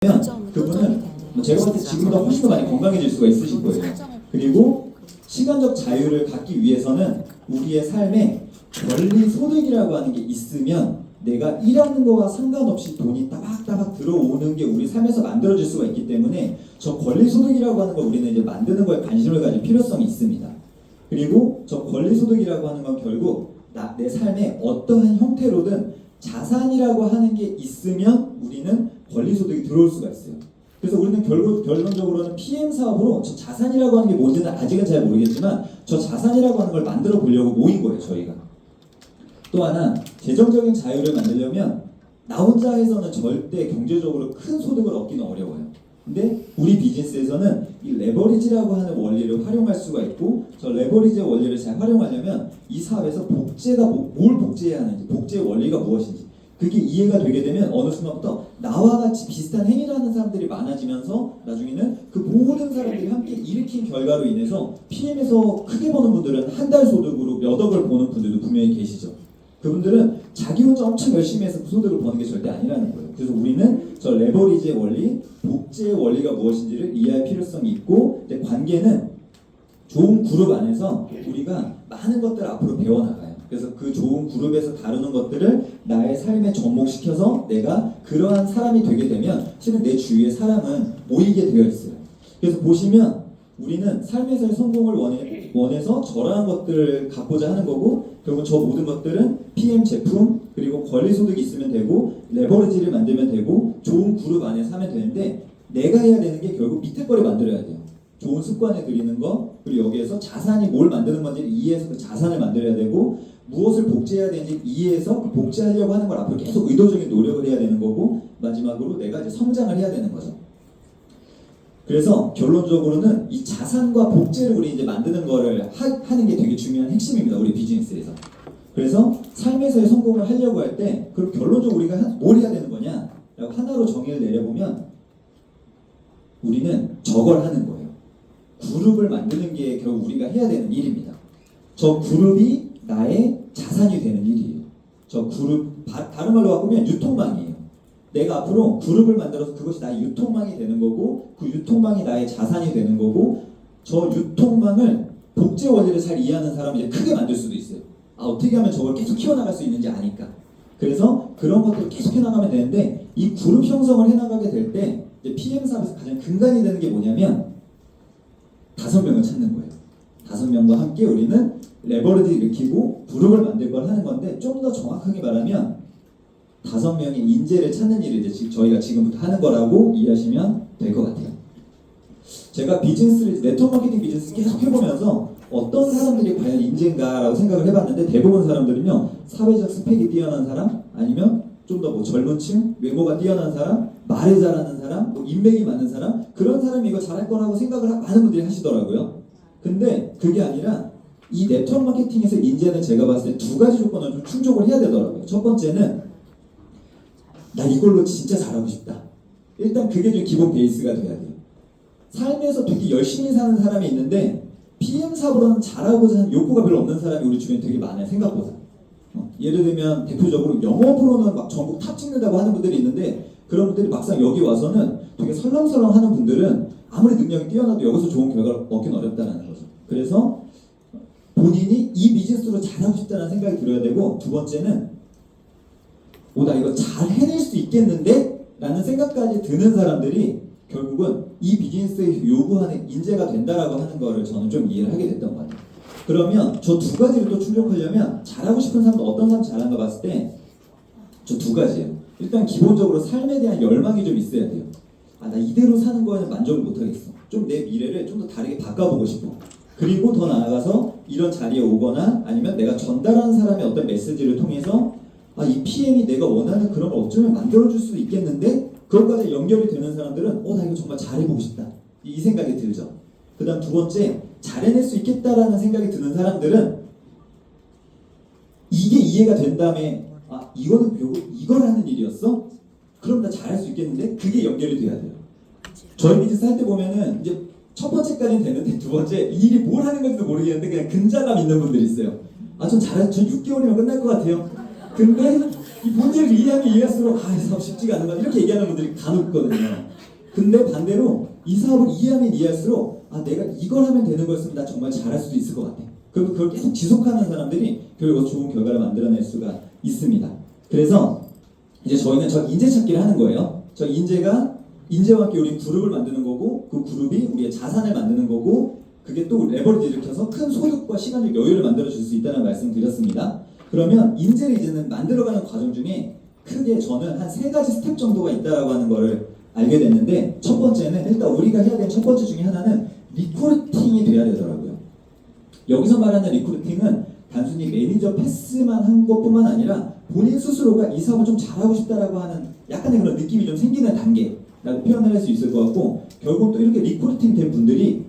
그분은 제가 봤을 때 지금보다 훨씬 더 많이 건강해질 수가 있으실 거예요. 그리고 시간적 자유를 갖기 위해서는 우리의 삶에 권리 소득이라고 하는 게 있으면 내가 일하는 거와 상관없이 돈이 따박따박 들어오는 게 우리 삶에서 만들어질 수가 있기 때문에 저 권리 소득이라고 하는 걸 우리는 이제 만드는 거에 관심을 가질 필요성이 있습니다. 그리고 저 권리 소득이라고 하는 건 결국 내 삶에 어떠한 형태로든 자산이라고 하는 게 있으면 우리는 권리 소득이 들어올 수가 있어요. 그래서 우리는 결론적으로는 PM 사업으로 저 자산이라고 하는 게 뭔지는 아직은 잘 모르겠지만 저 자산이라고 하는 걸 만들어 보려고 모인 거예요, 저희가. 또 하나, 재정적인 자유를 만들려면 나 혼자 해서는 절대 경제적으로 큰 소득을 얻기는 어려워요. 근데 우리 비즈니스에서는 이 레버리지라고 하는 원리를 활용할 수가 있고, 저 레버리지의 원리를 잘 활용하려면 이 사업에서 복제가 뭘 복제해야 하는지, 복제의 원리가 무엇인지 그게 이해가 되게 되면 어느 순간부터 나와 같이 비슷한 행위를 하는 사람들이 많아지면서 나중에는 그 모든 사람들이 함께 일으킨 결과로 인해서 PM에서 크게 버는 분들은 한 달 소득으로 몇 억을 버는 분들도 분명히 계시죠. 그분들은 자기 혼자 엄청 열심히 해서 그 소득을 버는 게 절대 아니라는 거예요. 그래서 우리는 저 레버리지의 원리, 복제의 원리가 무엇인지를 이해할 필요성이 있고, 근데 관계는 좋은 그룹 안에서 우리가 많은 것들을 앞으로 배워나가요. 그래서 그 좋은 그룹에서 다루는 것들을 나의 삶에 접목시켜서 내가 그러한 사람이 되게 되면 실은 내 주위에 사람은 모이게 되어 있어요. 그래서 보시면 우리는 삶에서의 성공을 원해서 저러한 것들을 갖고자 하는 거고, 결국 저 모든 것들은 PM 제품 그리고 권리소득이 있으면 되고 레버리지를 만들면 되고 좋은 그룹 안에서 하면 되는데, 내가 해야 되는 게 결국 밑에 거를 만들어야 돼요. 좋은 습관을 들이는 거, 그리고 여기에서 자산이 뭘 만드는 건지를 이해해서 그 자산을 만들어야 되고, 무엇을 복제해야 되는지 이해해서 그 복제하려고 하는 걸 앞으로 계속 의도적인 노력을 해야 되는 거고, 마지막으로 내가 이제 성장을 해야 되는 거죠. 그래서 결론적으로는 이 자산과 복제를 우리 이제 만드는 거를 하는 게 되게 중요한 핵심입니다, 우리 비즈니스에서. 그래서 삶에서의 성공을 하려고 할 때 그럼 결론적으로 우리가 뭘 해야 되는 거냐 라고 하나로 정의를 내려보면 우리는 저걸 하는 거예요. 그룹을 만드는 게 결국 우리가 해야 되는 일입니다. 저 그룹이 나의 자산이 되는 일이에요. 저 그룹, 다른 말로 바꾸면 유통망이에요. 내가 앞으로 그룹을 만들어서 그것이 나의 유통망이 되는 거고, 그 유통망이 나의 자산이 되는 거고, 저 유통망을 복제 원리를 잘 이해하는 사람이 이제 크게 만들 수도 있어요. 어떻게 하면 저걸 계속 키워나갈 수 있는지 아니까. 그래서 그런 것들을 계속 해나가면 되는데, 이 그룹 형성을 해나가게 될 때 PM 사업에서 가장 근간이 되는 게 뭐냐면 5명을 찾는 거예요. 5명과 함께 우리는 레버리지를 일으키고 그룹을 만들 걸 하는 건데, 좀 더 정확하게 말하면 5명의 인재를 찾는 일을 이제 저희가 지금부터 하는 거라고 이해하시면 될 것 같아요. 제가 비즈니스를, 네트워크 마케팅 비즈니스 계속 해보면서 어떤 사람들이 과연 인재인가라고 생각을 해봤는데, 대부분 사람들은요, 사회적 스펙이 뛰어난 사람, 아니면 좀 더 뭐 젊은 층, 외모가 뛰어난 사람, 말을 잘하는 사람, 뭐 인맥이 많은 사람, 그런 사람이 이거 잘할 거라고 생각을 많은 분들이 하시더라고요. 근데 그게 아니라 이 네트워크 마케팅에서 인재는 제가 봤을 때 2가지 조건을 좀 충족을 해야 되더라고요. 첫 번째는 나 이걸로 진짜 잘하고 싶다. 일단 그게 좀 기본 베이스가 돼야 돼요. 삶에서 되게 열심히 사는 사람이 있는데 PM 사업으로는 잘하고자 하는 욕구가 별로 없는 사람이 우리 주변에 되게 많아요, 생각보다. 예를 들면 대표적으로 영업으로는 막 전국 탑 찍는다고 하는 분들이 있는데, 그런 분들이 막상 여기 와서는 되게 설렁설렁 하는 분들은 아무리 능력이 뛰어나도 여기서 좋은 결과를 얻긴 어렵다는 거죠. 그래서 본인이 이 비즈니스로 잘하고 싶다는 생각이 들어야 되고, 두 번째는 나 이거 잘 해낼 수 있겠는데? 라는 생각까지 드는 사람들이 결국은 이 비즈니스에 요구하는 인재가 된다라고 하는 거를 저는 좀 이해를 하게 됐던 것 같아요. 그러면 저 2가지를 또 충족하려면 잘하고 싶은 사람도 어떤 사람 잘하는가 봤을 때 저 2가지예요. 일단 기본적으로 삶에 대한 열망이 좀 있어야 돼요. 나 이대로 사는 거에는 만족을 못하겠어. 좀 내 미래를 좀 더 다르게 바꿔보고 싶어. 그리고 더 나아가서 이런 자리에 오거나 아니면 내가 전달하는 사람의 어떤 메시지를 통해서 이 PM이 내가 원하는 그런 걸 어쩌면 만들어줄 수 있겠는데, 그것까지 연결이 되는 사람들은 나 이거 정말 잘해보고 싶다, 이 생각이 들죠. 그 다음 2번째, 잘해낼 수 있겠다라는 생각이 드는 사람들은 이게 이해가 된 다음에 이거는 이걸 하는 일이었어? 그럼 나 잘할 수 있겠는데? 그게 연결이 돼야 돼요. 저희 비즈니스 할 때 보면은 이제 첫 번째까지는 되는데, 2번째 이 일이 뭘 하는 건지도 모르겠는데 그냥 근자감 있는 분들이 있어요. 전 6개월이면 끝날 것 같아요. 근데 이 문제를 이해하면 이해할수록 이 사업 쉽지가 않은 거, 이렇게 얘기하는 분들이 간혹 있거든요. 근데 반대로 이 사업을 이해하면 이해할수록 아 내가 이걸 하면 되는 거였으면 나 정말 잘할 수도 있을 것 같아. 그럼 그걸 계속 지속하는 사람들이 결국 좋은 결과를 만들어낼 수가 있습니다. 그래서 이제 저희는 저 인재 찾기를 하는 거예요. 저 인재와 함께 우리 그룹을 만드는 거고 그 그룹이 우리의 자산을 만드는 거고 그게 또 레버리지 일으켜서 큰 소득과 시간적 여유를 만들어 줄 수 있다는 말씀 드렸습니다. 그러면 인재를 이제는 만들어가는 과정 중에 크게 저는 한 3가지 스텝 정도가 있다라고 하는 거를 알게 됐는데 첫 번째는 일단 우리가 해야 되는 첫 번째 중에 하나는 리크루팅이 돼야 되더라고요. 여기서 말하는 리크루팅은 단순히 매니저 패스만 한 것뿐만 아니라 본인 스스로가 이 사업을 좀 잘하고 싶다라고 하는 약간의 그런 느낌이 좀 생기는 단계라고 표현을 할 수 있을 것 같고 결국 또 이렇게 리크루팅 된 분들이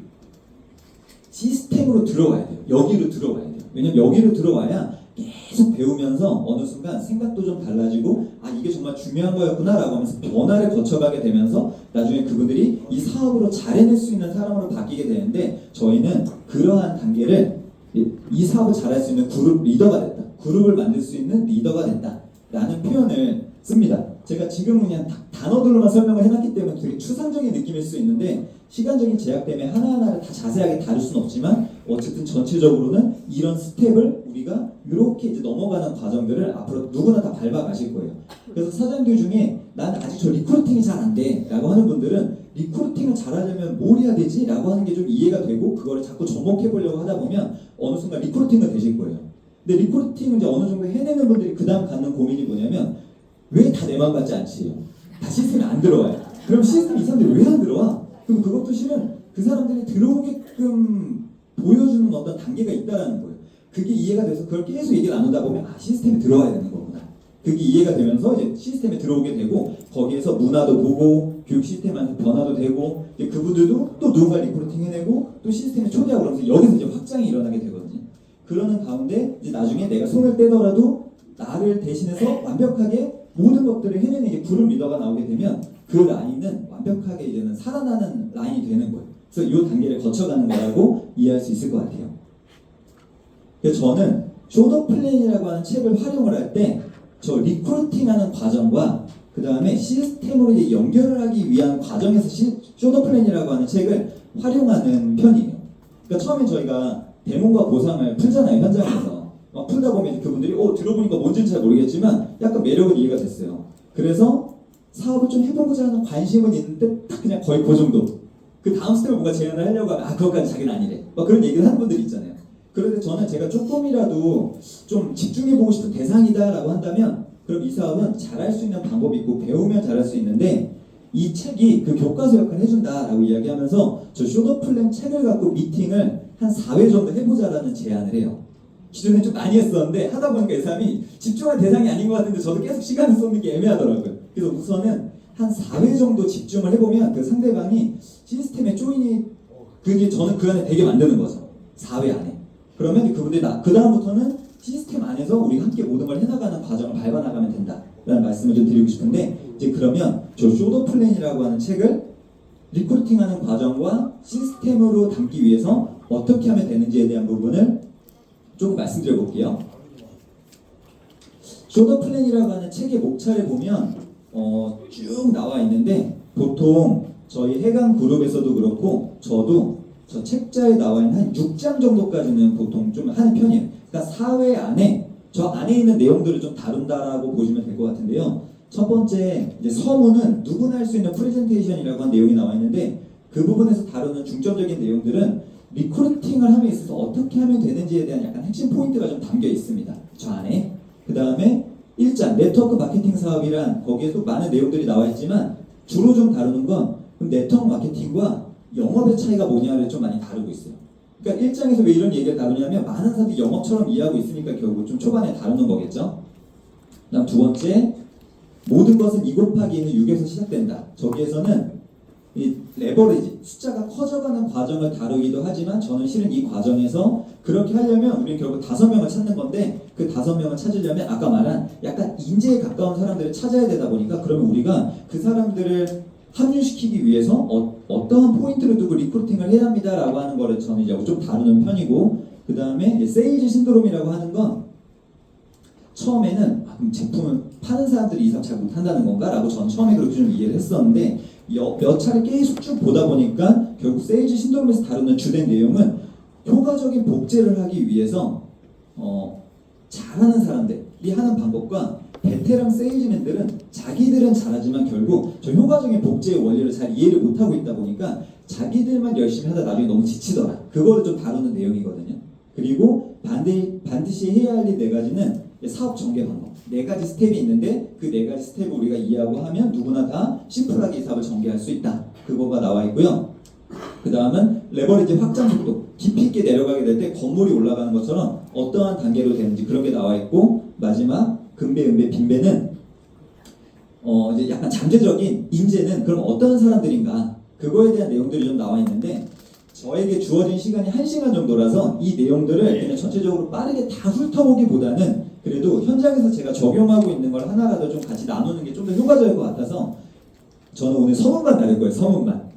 시스템으로 들어와야 돼요. 여기로 들어와야 돼요. 왜냐면 여기로 들어와야 계속 배우면서 어느 순간 생각도 좀 달라지고 아 이게 정말 중요한 거였구나 라고 하면서 변화를 거쳐가게 되면서 나중에 그분들이 이 사업으로 잘 해낼 수 있는 사람으로 바뀌게 되는데 저희는 그러한 단계를 이 사업을 잘할 수 있는 그룹 리더가 됐다. 그룹을 만들 수 있는 리더가 됐다. 라는 표현을 씁니다. 제가 지금 그냥 단어들로만 설명을 해놨기 때문에 되게 추상적인 느낌일 수 있는데 시간적인 제약 때문에 하나하나를 다 자세하게 다룰 수는 없지만 어쨌든 전체적으로는 이런 스텝을 우리가 이렇게 이제 넘어가는 과정들을 앞으로 누구나 다 밟아 가실 거예요. 그래서 사장님들 중에 난 아직 저 리크루팅이 잘 안 돼 라고 하는 분들은 리크루팅을 잘하려면 뭘 해야 되지? 라고 하는 게 좀 이해가 되고 그거를 자꾸 접목해 보려고 하다 보면 어느 순간 리크루팅을 되실 거예요. 근데 리크루팅을 이제 어느 정도 해내는 분들이 그 다음 갖는 고민이 뭐냐면 왜 다 내 맘 같지 않지? 다 시스템이 안 들어와요. 그럼 시스템 이 사람들이 왜 안 들어와? 그럼 그것도 실은 그 사람들이 들어오게끔 보여주는 어떤 단계가 있다라는 거예요. 그게 이해가 돼서 그걸 계속 얘기를 나누다 보면 아 시스템이 들어와야 되는 거구나. 그게 이해가 되면서 이제 시스템에 들어오게 되고 거기에서 문화도 보고 교육 시스템 안에서 변화도 되고 이제 그분들도 또 누군가 리크루팅 해내고 또 시스템에 초대하고 그러면서 여기서 이제 확장이 일어나게 되거든요. 그러는 가운데 이제 나중에 내가 손을 떼더라도 나를 대신해서 완벽하게 모든 것들을 해내는 이제 그룹 리더가 나오게 되면 그 라인은 완벽하게 이제는 살아나는 라인이 되는 거예요. 그래서 이 단계를 거쳐가는 거라고 이해할 수 있을 것 같아요. 그래서 저는 쇼더 플랜이라고 하는 책을 활용을 할 때 저 리크루팅하는 과정과 그 다음에 시스템으로 이제 연결을 하기 위한 과정에서 쇼더 플랜이라고 하는 책을 활용하는 편이에요. 그러니까 처음에 저희가 대문과 보상을 풀잖아요, 현장에서. 막 풀다 보면 그분들이 들어보니까 뭔지는 잘 모르겠지만 약간 매력은 이해가 됐어요. 그래서 사업을 좀 해보고자 하는 관심은 있는데 딱 그냥 거의 그 정도. 그 다음 스텝을 뭔가 제안을 하려고 하면 그것까지 자기는 아니래. 막 그런 얘기를 하는 분들이 있잖아요. 그런데 저는 제가 조금이라도 좀 집중해보고 싶은 대상이다라고 한다면 그럼 이 사업은 잘할 수 있는 방법이 있고 배우면 잘할 수 있는데 이 책이 그 교과서 역할을 해준다라고 이야기하면서 저 쇼더 플랜 책을 갖고 미팅을 한 4회 정도 해보자라는 제안을 해요. 기존에 좀 많이 했었는데 하다 보니까 이 사람이 집중할 대상이 아닌 것 같은데 저도 계속 시간을 쏟는 게 애매하더라고요. 그래서 우선은 한 4회 정도 집중을 해보면 그 상대방이 시스템에 조인이 그게 저는 그 안에 되게 만드는 거죠. 4회 안에. 그러면 그분들이 그 다음부터는 시스템 안에서 우리가 함께 모든 걸 해나가는 과정을 밟아나가면 된다라는 말씀을 좀 드리고 싶은데 이제 그러면 저 쇼더 플랜이라고 하는 책을 리크루팅하는 과정과 시스템으로 담기 위해서 어떻게 하면 되는지에 대한 부분을 조금 말씀드려 볼게요. 쇼더 플랜이라고 하는 책의 목차를 보면 쭉 나와 있는데 보통 저희 해강 그룹에서도 그렇고 저도 저 책자에 나와 있는 한 6장 정도까지는 보통 좀 하는 편이에요. 그러니까 4회 안에 저 안에 있는 내용들을 좀 다룬다라고 보시면 될 것 같은데요. 첫 번째 이제 서문은 누구나 할 수 있는 프레젠테이션이라고 한 내용이 나와 있는데 그 부분에서 다루는 중점적인 내용들은 리크루팅을 함에 있어서 어떻게 하면 되는지에 대한 약간 핵심 포인트가 좀 담겨 있습니다. 저 안에. 그 다음에 1장 네트워크 마케팅 사업이란 거기에도 많은 내용들이 나와 있지만 주로 좀 다루는 건 네트워크 마케팅과 영업의 차이가 뭐냐를 좀 많이 다루고 있어요. 그러니까 1장에서 왜 이런 얘기를 다루냐면 많은 사람들이 영업처럼 이해하고 있으니까 결국 좀 초반에 다루는 거겠죠. 그다음 두 번째 모든 것은 2 곱하기 2는 6에서 시작된다. 저기에서는 이 레버리지, 숫자가 커져가는 과정을 다루기도 하지만 저는 실은 이 과정에서 그렇게 하려면 우리는 결국 5명을 찾는 건데 그 5명을 찾으려면 아까 말한 약간 인재에 가까운 사람들을 찾아야 되다 보니까 그러면 우리가 그 사람들을 합류시키기 위해서 어떠한 포인트를 두고 리크루팅을 해야 합니다라고 하는 거를 저는 이제 좀 다루는 편이고 그 다음에 세일즈 신드롬이라고 하는 건 처음에는 그럼 제품을 파는 사람들이 이 사람 잘 못한다는 건가? 라고 저는 처음에 그렇게 좀 이해를 했었는데 몇 차례 계속 쭉 보다 보니까 결국 세일즈 신도림에서 다루는 주된 내용은 효과적인 복제를 하기 위해서 잘하는 사람들이 하는 방법과 베테랑 세일즈맨들은 자기들은 잘하지만 결국 저 효과적인 복제의 원리를 잘 이해를 못하고 있다 보니까 자기들만 열심히 하다 나중에 너무 지치더라. 그거를 좀 다루는 내용이거든요. 그리고 반드시 해야 할 일 네 가지는 사업 전개 방법. 네 가지 스텝이 있는데 그 네 가지 스텝을 우리가 이해하고 하면 누구나 다 심플하게 이 사업을 전개할 수 있다. 그거가 나와 있고요. 그 다음은 레버리지 확장 속도. 깊이 있게 내려가게 될 때 건물이 올라가는 것처럼 어떠한 단계로 되는지 그런 게 나와 있고, 마지막 근배, 은배, 빈배는 이제 약간 잠재적인 인재는 그럼 어떤 사람들인가, 그거에 대한 내용들이 좀 나와 있는데 저에게 주어진 시간이 1시간 정도라서 이 내용들을 그냥 전체적으로 빠르게 다 훑어보기보다는 그래도 현장에서 제가 적용하고 있는 걸 하나라도 좀 같이 나누는 게 좀 더 효과적일 것 같아서 저는 오늘 서문만 다룰 거예요. 서문만.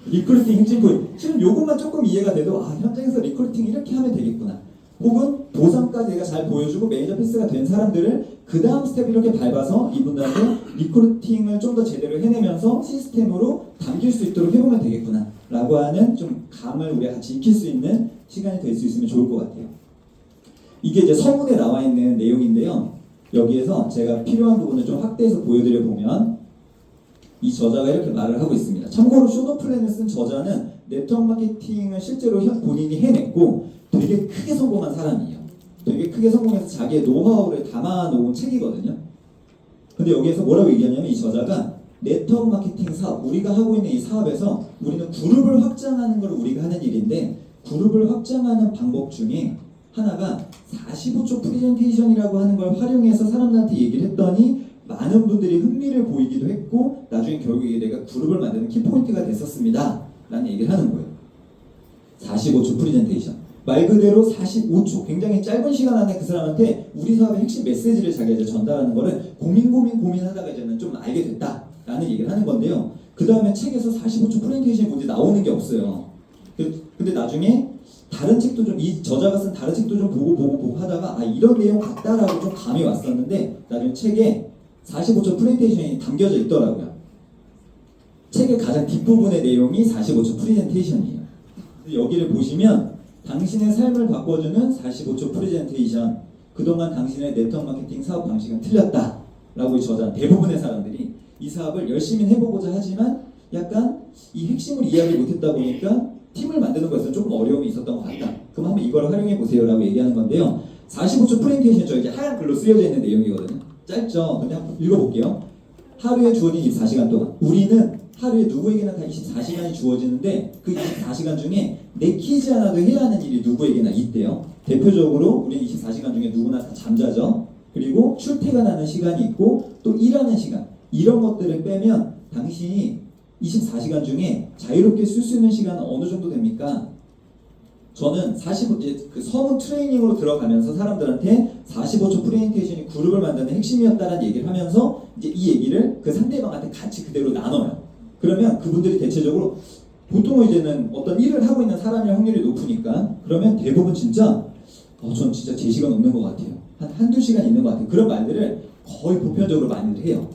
리크루팅 핵심 포인트. 실은 요것만 조금 이해가 돼도 현장에서 리크루팅 이렇게 하면 되겠구나. 혹은 보상까지 내가 잘 보여주고 매니저 패스가 된 사람들을 그 다음 스텝 이렇게 밟아서 이분들한테 리크루팅을 좀 더 제대로 해내면서 시스템으로 담길 수 있도록 해보면 되겠구나 라고 하는 좀 감을 우리가 같이 익힐 수 있는 시간이 될 수 있으면 좋을 것 같아요. 이게 이제 서문에 나와 있는 내용인데요. 여기에서 제가 필요한 부분을 좀 확대해서 보여드려 보면 이 저자가 이렇게 말을 하고 있습니다. 참고로 쇼더 플랜을 쓴 저자는 네트워크 마케팅을 실제로 본인이 해냈고 되게 크게 성공한 사람이에요. 되게 크게 성공해서 자기의 노하우를 담아놓은 책이거든요. 근데 여기에서 뭐라고 얘기하냐면 이 저자가 네트워크 마케팅 사업, 우리가 하고 있는 이 사업에서 우리는 그룹을 확장하는 걸 우리가 하는 일인데 그룹을 확장하는 방법 중에 하나가 45초 프레젠테이션이라고 하는 걸 활용해서 사람들한테 얘기를 했더니 많은 분들이 흥미를 보이기도 했고 나중에 결국에 내가 그룹을 만드는 키포인트가 됐었습니다 라는 얘기를 하는 거예요. 45초 프레젠테이션. 말 그대로 45초, 굉장히 짧은 시간 안에 그 사람한테 우리 사업의 핵심 메시지를 자기가 이제 전달하는 거를 고민하다가 이제는 좀 알게 됐다라는 얘기를 하는 건데요. 그 다음에 책에서 45초 프레젠테이션이 뭔지 나오는 게 없어요. 근데 나중에 다른 책도 좀, 이 저자가 쓴 다른 책도 좀 보고 하다가 이런 내용 같다라고 좀 감이 왔었는데 나중에 책에 45초 프레젠테이션이 담겨져 있더라고요. 책의 가장 뒷부분의 내용이 45초 프레젠테이션이에요. 여기를 보시면 당신의 삶을 바꿔주는 45초 프레젠테이션. 그동안 당신의 네트워크 마케팅 사업 방식은 틀렸다 라고 이 저자 대부분의 사람들이 이 사업을 열심히 해보고자 하지만 약간 이 핵심을 이해하지 못했다 보니까 팀을 만드는 것에서 조금 어려움이 있었던 것 같다. 그럼 한번 이걸 활용해 보세요 라고 얘기하는 건데요. 45초 프레젠테이션 저 이제 하얀 글로 쓰여져 있는 내용이거든요. 짧죠? 근데 한번 읽어볼게요. 하루에 주어진 24시간 동안 우리는 하루에 누구에게나 다 24시간이 주어지는데 그 24시간 중에 내키지 않아도 해야 하는 일이 누구에게나 있대요. 대표적으로 우리는 24시간 중에 누구나 다 잠자죠. 그리고 출퇴근하는 시간이 있고 또 일하는 시간, 이런 것들을 빼면 당신이 24시간 중에 자유롭게 쓸 수 있는 시간은 어느 정도 됩니까? 저는 45초 그 서문 트레이닝으로 들어가면서 사람들한테 45초 프레젠테이션이 그룹을 만드는 핵심이었다라는 얘기를 하면서 이제 이 얘기를 그 상대방한테 같이 그대로 나눠요. 그러면 그분들이 대체적으로 보통은 이제는 어떤 일을 하고 있는 사람일 확률이 높으니까 그러면 대부분 진짜 전 진짜 제 시간 없는 것 같아요. 한두 시간 있는 것 같아요. 그런 말들을 거의 보편적으로 많이들 해요.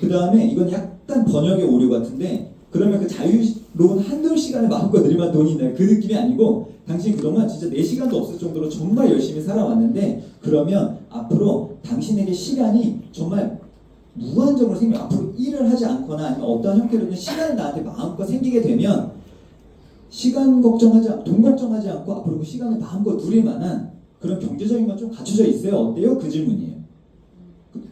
그 다음에 이건 약간 번역의 오류 같은데 그러면 그 자유로운 한두 시간에 마음껏 누리면 돈이 있나요? 그 느낌이 아니고 당신 그동안 진짜 4시간도 없을 정도로 정말 열심히 살아왔는데 그러면 앞으로 당신에게 시간이 정말 무한정으로 생겨 앞으로 일을 하지 않거나 아니면 어떤 형태로든 시간이 나한테 마음껏 생기게 되면 시간 걱정하지 않고 돈 걱정하지 않고 앞으로 그 시간을 마음껏 누릴 만한 그런 경제적인 건 좀 갖춰져 있어요. 어때요? 그 질문이에요.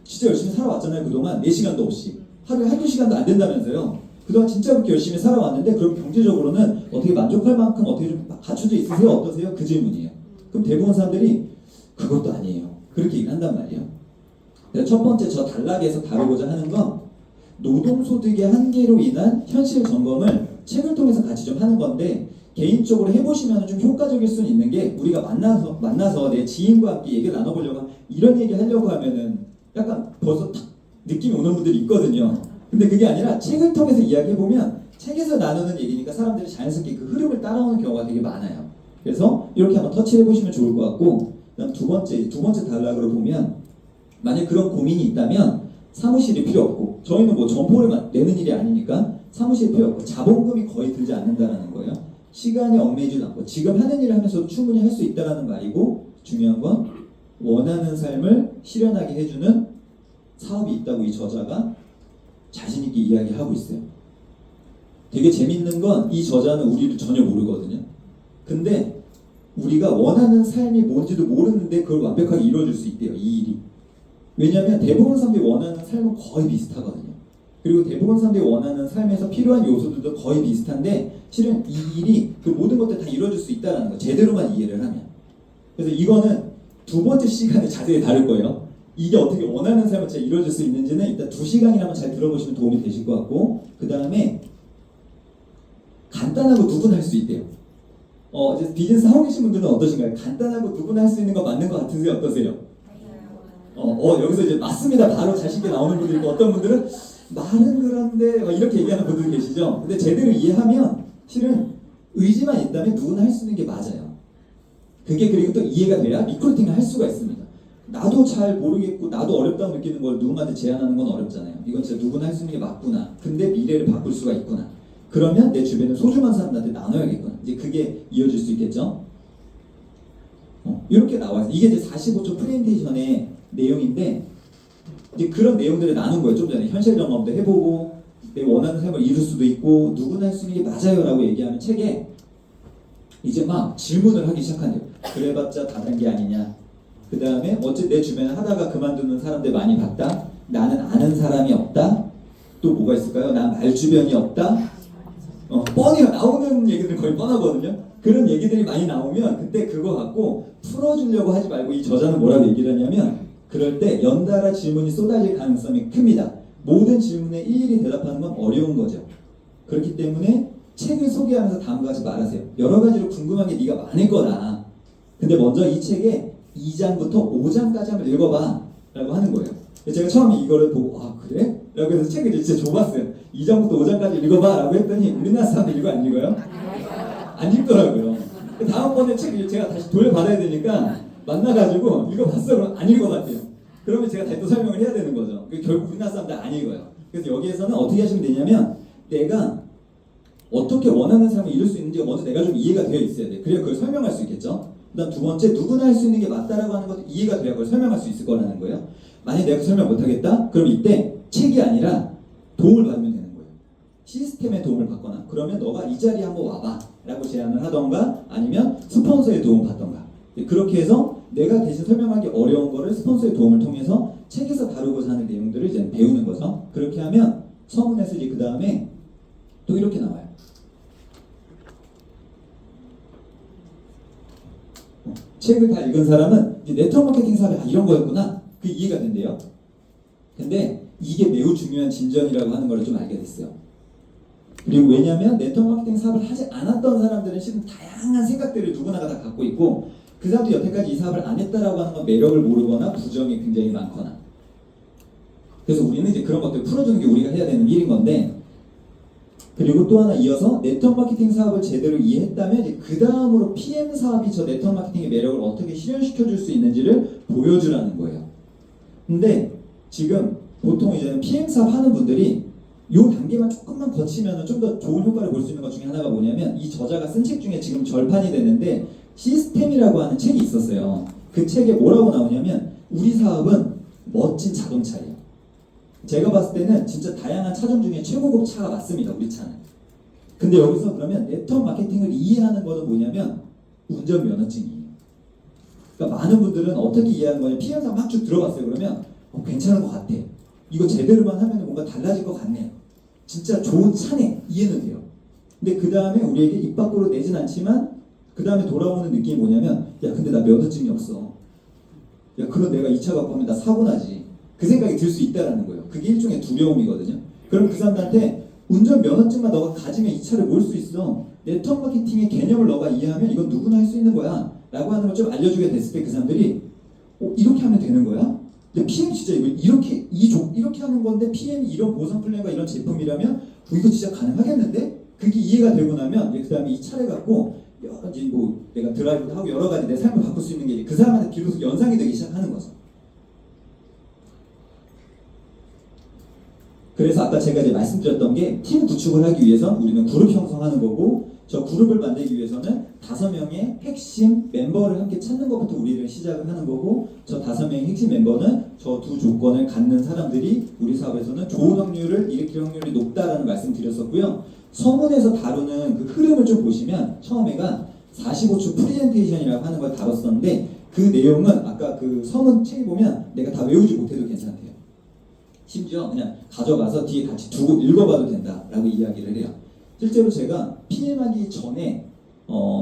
진짜 열심히 살아왔잖아요. 그동안 4시간도 없이 하루에 한두 시간도 안 된다면서요. 그동안 진짜 그렇게 열심히 살아왔는데 그럼 경제적으로는 어떻게 만족할 만큼 어떻게 좀 갖춰져 있으세요? 어떠세요? 그 질문이에요. 그럼 대부분 사람들이 그것도 아니에요. 그렇게 얘기한단 말이에요. 첫 번째 저 단락에서 다루고자 하는 건 노동소득의 한계로 인한 현실 점검을 책을 통해서 같이 좀 하는 건데 개인적으로 해보시면 좀 효과적일 수는 있는 게 우리가 만나서 내 지인과 함께 얘기를 나눠보려고 이런 얘기 하려고 하면은 약간 벌써 탁 느낌이 오는 분들이 있거든요. 근데 그게 아니라 책을 통해서 이야기해보면 책에서 나누는 얘기니까 사람들이 자연스럽게 그 흐름을 따라오는 경우가 되게 많아요. 그래서 이렇게 한번 터치해보시면 좋을 것 같고 그다음 두 번째 단락으로 보면 만약 그런 고민이 있다면 사무실이 필요 없고 저희는 뭐 점포를 내는 일이 아니니까 사무실 필요 없고 자본금이 거의 들지 않는다는 거예요. 시간이 얽매이지도 않고 지금 하는 일을 하면서도 충분히 할 수 있다는 말이고, 중요한 건 원하는 삶을 실현하게 해주는 사업이 있다고 이 저자가 자신 있게 이야기하고 있어요. 되게 재밌는 건 이 저자는 우리를 전혀 모르거든요. 근데 우리가 원하는 삶이 뭔지도 모르는데 그걸 완벽하게 이루어줄 수 있대요, 이 일이. 왜냐하면 대부분 사람들이 원하는 삶은 거의 비슷하거든요. 그리고 대부분 사람들이 원하는 삶에서 필요한 요소들도 거의 비슷한데 실은 이 일이 그 모든 것들 다 이루어질 수 있다는 거, 제대로만 이해를 하면. 그래서 이거는 두 번째 시간에 자세히 다룰 거예요. 이게 어떻게 원하는 삶을 잘 이루어질 수 있는지는 일단 2시간이라면 잘 들어보시면 도움이 되실 것 같고, 그 다음에 간단하고 누구나 할 수 있대요. 이제 비즈니스 하고 계신 분들은 어떠신가요? 간단하고 누구나 할 수 있는 거 맞는 거 같으세요? 어떠세요? 여기서 이제 맞습니다. 바로 자신있게 나오는 분들이 있고, 어떤 분들은 말은 그런데 막 이렇게 얘기하는 분들 계시죠? 근데 제대로 이해하면 실은 의지만 있다면 누구나 할 수 있는 게 맞아요. 그게 그리고 또 이해가 돼야 리크루팅을 할 수가 있습니다. 나도 잘 모르겠고 나도 어렵다고 느끼는 걸 누군가한테 제안하는 건 어렵잖아요. 이건 진짜 누구나 할 수 있는 게 맞구나. 근데 미래를 바꿀 수가 있구나. 그러면 내 주변에 소중한 사람들한테 나눠야겠구나. 이제 그게 이어질 수 있겠죠? 이렇게 나와요. 이게 이제 45초 프레젠테이션의 내용인데, 이제 그런 내용들을 나눈 거예요. 좀 전에 현실 점검도 해보고 내 원하는 삶을 이룰 수도 있고 누구나 할 수 있는 게 맞아요라고 얘기하는 책에 이제 막 질문을 하기 시작한대요. 그래봤자 다단계 아니냐. 그 다음에 어째 내 주변에 하다가 그만두는 사람들 많이 봤다. 나는 아는 사람이 없다. 또 뭐가 있을까요? 난 말주변이 없다. 뻔히 나오는 얘기들은 거의 뻔하거든요. 그런 얘기들이 많이 나오면 그때 그거 갖고 풀어주려고 하지 말고, 이 저자는 뭐라고 얘기를 하냐면, 그럴 때 연달아 질문이 쏟아질 가능성이 큽니다. 모든 질문에 일일이 대답하는 건 어려운 거죠. 그렇기 때문에 책을 소개하면서 다음과 같이 말하세요. 여러 가지로 궁금한 게 네가 많을 거다. 근데 먼저 이 책의 2장부터 5장까지 한번 읽어봐 라고 하는 거예요. 제가 처음에 이거를 보고 그래? 라고 해서 책을 진짜 줘봤어요. 2장부터 5장까지 읽어봐 라고 했더니 우리나라 사람들 이거 안 읽어요? 안 읽더라고요. 다음번에 책 제가 다시 돌려받아야 되니까 만나가지고 읽어봤어. 그럼 안 읽어봤대요. 그러면 제가 다시 또 설명을 해야 되는 거죠. 결국 우리나라 사람들 안 읽어요. 그래서 여기에서는 어떻게 하시면 되냐면, 내가 어떻게 원하는 삶을 이룰 수 있는지가 먼저 내가 좀 이해가 되어 있어야 돼. 그래야 그걸 설명할 수 있겠죠. 그다음 두 번째, 누구나 할 수 있는 게 맞다라고 하는 것도 이해가 돼야 그걸 설명할 수 있을 거라는 거예요. 만약 내가 설명 못하겠다? 그럼 이때 책이 아니라 도움을 받으면 되는 거예요. 시스템의 도움을 받거나, 그러면 너가 이 자리에 한번 와봐 라고 제안을 하던가, 아니면 스폰서의 도움을 받던가. 그렇게 해서 내가 대신 설명하기 어려운 거를 스폰서의 도움을 통해서 책에서 다루고자 하는 내용들을 이제 배우는 거죠. 그렇게 하면 서문에서 이제 그 다음에 또 이렇게 나와요. 책을 다 읽은 사람은 이제 네트워크 마케팅 사업이 이런 거였구나, 그 이해가 된대요. 근데 이게 매우 중요한 진전이라고 하는 걸 좀 알게 됐어요. 그리고 왜냐하면 네트워크 마케팅 사업을 하지 않았던 사람들은 실은 다양한 생각들을 누구나가 다 갖고 있고, 그 사람도 여태까지 이 사업을 안 했다라고 하는 건 매력을 모르거나 부정이 굉장히 많거나. 그래서 우리는 이제 그런 것들을 풀어주는 게 우리가 해야 되는 일인 건데, 그리고 또 하나 이어서 네트워크 마케팅 사업을 제대로 이해했다면 이제 그 다음으로 PM 사업이 저 네트워크 마케팅의 매력을 어떻게 실현시켜 줄 수 있는지를 보여주라는 거예요. 근데 지금 보통 이제 PM 사업 하는 분들이 요 단계만 조금만 거치면 좀 더 좋은 효과를 볼 수 있는 것 중에 하나가 뭐냐면, 이 저자가 쓴 책 중에 지금 절판이 되는데 시스템이라고 하는 책이 있었어요. 그 책에 뭐라고 나오냐면, 우리 사업은 멋진 자동차예요. 제가 봤을 때는 진짜 다양한 차종 중에 최고급 차가 맞습니다, 우리 차는. 근데 여기서 그러면 네트워크 마케팅을 이해하는 거는 뭐냐면 운전면허증이에요. 그러니까 많은 분들은 어떻게 이해하는 거냐, PM사 막 쭉 들어봤어요. 그러면 괜찮은 것 같아, 이거 제대로만 하면 뭔가 달라질 것 같네, 진짜 좋은 차네, 이해는 돼요. 근데 그 다음에 우리에게 입 밖으로 내진 않지만 그 다음에 돌아오는 느낌이 뭐냐면, 야 근데 나 면허증이 없어, 야 그럼 내가 이 차 갖고 하면 나 사고 나지, 그 생각이 들 수 있다라는 거예요. 그게 일종의 두려움이거든요. 그럼 그 사람들한테 운전 면허증만 너가 가지면 이 차를 몰 수 있어, 네트워크 마케팅의 개념을 너가 이해하면 이건 누구나 할 수 있는 거야 라고 하는 걸 좀 알려주게 됐을 때 그 사람들이 이렇게 하면 되는 거야? 근데 PM 진짜 이거 이렇게 하는 건데 PM이 이런 보상 플랜과 이런 제품이라면 이거 진짜 가능하겠는데? 그게 이해가 되고 나면 그 다음에 이 차를 갖고 이제 뭐 내가 드라이브도 하고 여러 가지 내 삶을 바꿀 수 있는 게 그 사람한테 비로소 연상이 되기 시작하는 거죠. 그래서 아까 제가 이제 말씀드렸던 게 팀 구축을 하기 위해서 우리는 그룹 형성하는 거고 저 그룹을 만들기 위해서는 5명의 핵심 멤버를 함께 찾는 것부터 우리는 시작을 하는 거고 저 5명의 핵심 멤버는 저 두 조건을 갖는 사람들이 우리 사업에서는 좋은 확률을 일으킬 확률이 높다라는 말씀 드렸었고요. 서문에서 다루는 그 흐름을 좀 보시면 처음에가 45초 프레젠테이션이라고 하는 걸 다뤘었는데 그 내용은 아까 그 서문 책에 보면 내가 다 외우지 못해도 괜찮대요. 심지어 그냥 가져가서 뒤에 같이 두고 읽어봐도 된다라고 이야기를 해요. 실제로 제가 PM하기 전에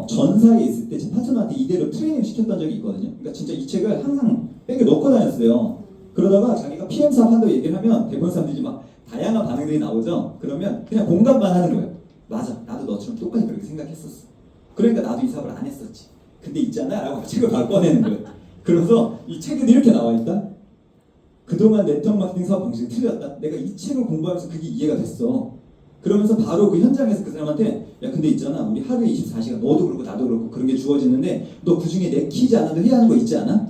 전사에 있을 때 제 파트너한테 이대로 트레이닝 시켰던 적이 있거든요. 그러니까 진짜 이 책을 항상 백에 넣고 다녔어요. 그러다가 자기가 PM 사업 한다고 얘기를 하면 대부분 사람들이 막 다양한 반응들이 나오죠. 그러면 그냥 공감만 하는 거예요. 맞아, 나도 너처럼 똑같이 그렇게 생각했었어. 그러니까 나도 이 사업을 안 했었지. 근데 있잖아 라고 책을 바로 꺼내는 거예요. 그래서 이 책에도 이렇게 나와 있다. 그동안 네트워크 마케팅 사업 방식이 틀렸다. 내가 이 책을 공부하면서 그게 이해가 됐어. 그러면서 바로 그 현장에서 그 사람한테 야 근데 있잖아 우리 하루에 24시간 너도 그렇고 나도 그렇고 그런 게 주어지는데 너 그중에 내키지 않아도 해야 하는 거 있지 않아?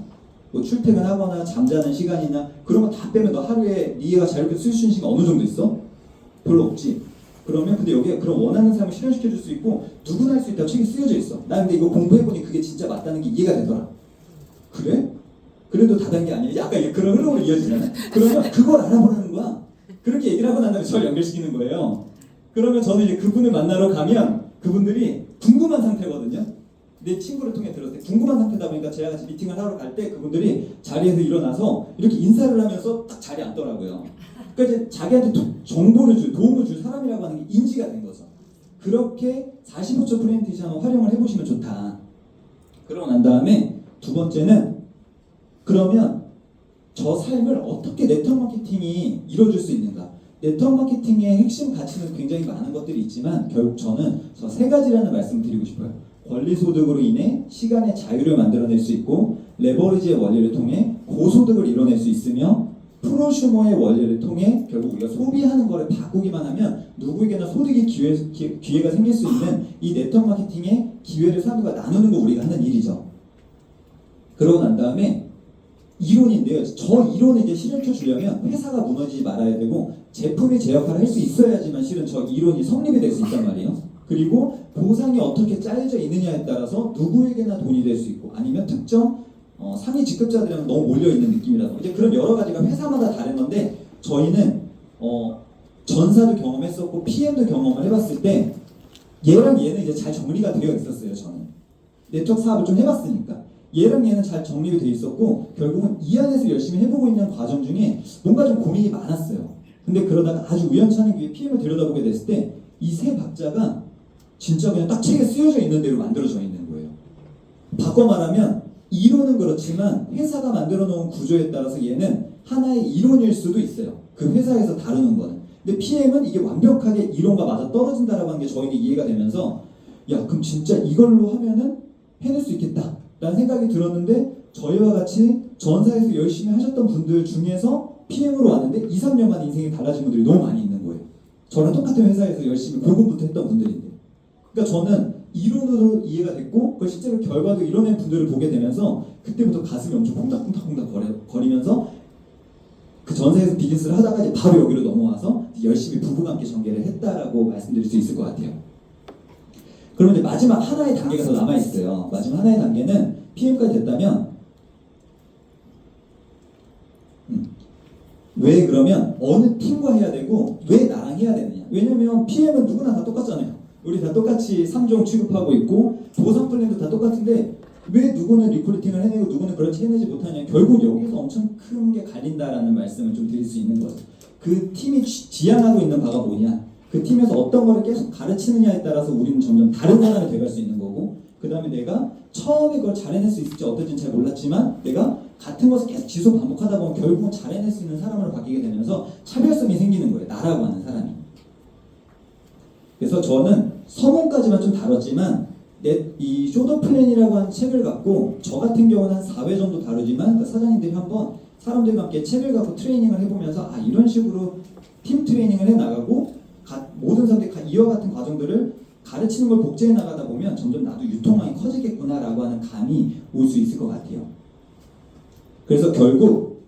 뭐 출퇴근하거나 잠자는 시간이나 그런 거 다 빼면 너 하루에 네가 자유롭게 쓸 수 있는 시간 어느 정도 있어? 별로 없지. 그러면 근데 여기에 그런 원하는 사람을 실현시켜 줄 수 있고 누구나 할 수 있다고 책이 쓰여져 있어. 나 근데 이거 공부해보니 그게 진짜 맞다는 게 이해가 되더라. 그래? 그래도 다단계 아니야. 이제 아까 그런 흐름으로 이어지잖아. 그러면 그걸 알아보라는 거야. 그렇게 얘기를 하고 난 다음에 저를 연결시키는 거예요. 그러면 저는 이제 그분을 만나러 가면 그분들이 궁금한 상태거든요. 내 친구를 통해 들었을 때 궁금한 상태다 보니까 제가 같이 미팅을 하러 갈 때 그분들이 자리에서 일어나서 이렇게 인사를 하면서 딱 자리에 앉더라고요. 그러니까 이제 자기한테 정보를 도움을 줄 사람이라고 하는 게 인지가 된 거죠. 그렇게 45초 프레젠테이션을 활용을 해보시면 좋다. 그러고 난 다음에 두 번째는 그러면 저 삶을 어떻게 네트워크 마케팅이 이루어질 수 있는가? 네트워크 마케팅의 핵심 가치는 굉장히 많은 것들이 있지만 결국 저는 저 3가지라는 말씀을 드리고 싶어요. 권리소득으로 인해 시간의 자유를 만들어낼 수 있고 레버리지의 원리를 통해 고소득을 이뤄낼 수 있으며 프로슈머의 원리를 통해 결국 우리가 소비하는 거를 바꾸기만 하면 누구에게나 소득의 기회가 생길 수 있는 이 네트워크 마케팅의 기회를 사람들과 나누는 거 우리가 하는 일이죠. 그러고 난 다음에 이론인데요. 저 이론을 이제 실현시켜 주려면 회사가 무너지지 말아야 되고 제품이 제 역할을 할 수 있어야지만 실은 저 이론이 성립이 될 수 있단 말이에요. 그리고 보상이 어떻게 짜여져 있느냐에 따라서 누구에게나 돈이 될 수 있고 아니면 특정 상위 직급자들이랑 너무 몰려있는 느낌이라서 이제 그런 여러 가지가 회사마다 다른 건데 저희는 전사도 경험했었고 PM도 경험을 해봤을 때 얘랑 얘는 이제 잘 정리가 되어 있었어요. 저는 네트워크 사업을 좀 해봤으니까 얘랑 얘는 잘 정리가 되어 있었고 결국은 이 안에서 열심히 해보고 있는 과정 중에 뭔가 좀 고민이 많았어요. 근데 그러다가 아주 우연찮은 기회에 PM을 들여다보게 됐을 때 이 세 박자가 진짜 그냥 딱 책에 쓰여져 있는 대로 만들어져 있는 거예요. 바꿔 말하면 이론은 그렇지만 회사가 만들어 놓은 구조에 따라서 얘는 하나의 이론일 수도 있어요. 그 회사에서 다루는 거는. 근데 PM은 이게 완벽하게 이론과 맞아 떨어진다라고 하는 게 저희는 이해가 되면서 야 그럼 진짜 이걸로 하면은 해낼 수 있겠다 라는 생각이 들었는데 저희와 같이 전사에서 열심히 하셨던 분들 중에서 PM으로 왔는데 2, 3년 만에 인생이 달라진 분들이 너무 많이 있는 거예요. 저랑 똑같은 회사에서 열심히 고군부터 했던 분들인데 그러니까 저는 이론으로 이해가 됐고 그걸 실제로 결과도 이뤄낸 분들을 보게 되면서 그때부터 가슴이 엄청 콩닥콩닥 거리면서 그 전사에서 비즈니스를 하다가 이제 바로 여기로 넘어와서 열심히 부부가 함께 전개를 했다라고 말씀드릴 수 있을 것 같아요. 그러면 이제 마지막 하나의 단계가 더 남아있어요. 마지막 하나의 단계는 PM까지 됐다면 왜 그러면 어느 팀과 해야 되고 왜 나랑 해야 되느냐. 왜냐면 PM은 누구나 다 똑같잖아요. 우리 다 똑같이 3종 취급하고 있고 보상 플랜도 다 똑같은데 왜 누구는 리크루팅을 해내고 누구는 그렇지 해내지 못하냐. 결국 여기서 엄청 큰 게 갈린다라는 말씀을 좀 드릴 수 있는 거죠. 그 팀이 지향하고 있는 바가 뭐냐. 그 팀에서 어떤 거를 계속 가르치느냐에 따라서 우리는 점점 다른 사람이 돼갈 수 있는 거고 그 다음에 내가 처음에 그걸 잘 해낼 수 있을지 어떨지는 잘 몰랐지만 내가 같은 것을 계속 지속 반복하다 보면 결국은 잘 해낼 수 있는 사람으로 바뀌게 되면서 차별성이 생기는 거예요. 나라고 하는 사람이. 그래서 저는 서문까지만 좀 다뤘지만 이 쇼더 플랜이라고 하는 책을 갖고 저 같은 경우는 한 4회 정도 다루지만 그 사장님들이 한번 사람들과 함께 책을 갖고 트레이닝을 해보면서 아 이런 식으로 팀 트레이닝을 해나가고 모든 사람들이 이와 같은 과정들을 가르치는 걸 복제해 나가다 보면 점점 나도 유통망이 커지겠구나라고 하는 감이 올 수 있을 것 같아요. 그래서 결국